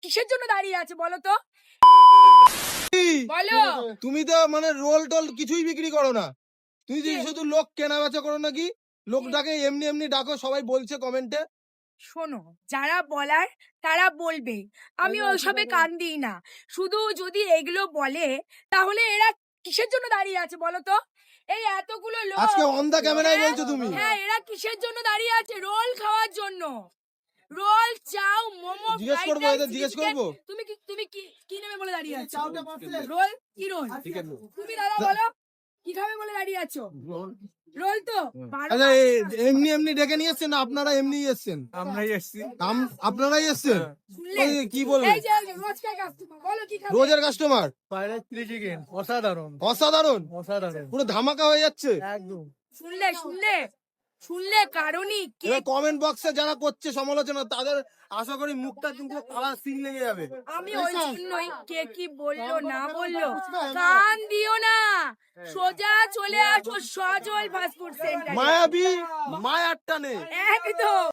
কিসের জন্য দাঁড়িয়ে আছে বলো তো? বলো। তুমি তো মানে রোল টোল কিছুই বিক্রি করো না, তুমি যে শুধু লোক কেনা বেচা করো নাকি? লোকটাকে এমনি এমনি ডাকো, সবাই বলছে কমেন্টে। শোনো, যারা বলার তারা বলবে, আমি ওইসবে কান দিই না। শুধু যদি এগুলো বলে তাহলে এরা কিসের জন্য দাঁড়িয়ে আছে বলো তো? এই এতগুলো লোক আজকে অন দা ক্যামেরায় হ্যাঁ, বলছো তুমি। হ্যাঁ, এরা কিসের জন্য দাঁড়িয়ে আছে? রোল খাওয়ার জন্য। রোল, চাও, মোমো, জিজ্ঞেস করবো, এদের জিজ্ঞেস করবো। তুমি কি কি নেবে বলে দাঁড়িয়ে আছো? রোল কি রোল? তুমি দাদা বলো কি খাবে বলে দাঁড়িয়ে আছো? রোল তো আচ্ছা এমনি এমনি ডেকে নিয়ে এসছেন না আপনারা এমনি এসছেন? আমরাই এসছি। আপনারাই এসছেন? শুনলে? ওই কি বলবে? এই যে রোজকার কাস্টমার, বলো কি খাবে? রোজের কাস্টমার ফ্রাইড চিলি চিকেন অসাধারণ অসাধারণ, অসাধারণ পুরো ধামাকা হয়ে যাচ্ছে। একদম। শুনলে কারণই কে? এবার কমেন্ট বক্সে যারা করছে সমালোচনা, তাদের আশা করি মুখটা কিন্তু কালা সিল লেগে যাবে। আমি ওই জন্যই কে কি বললো না বললো কান দিও না, সোজা চলে আসো সজল ফাস্টফুড সেন্টার। মায়াবী মায়ার টানে একদম।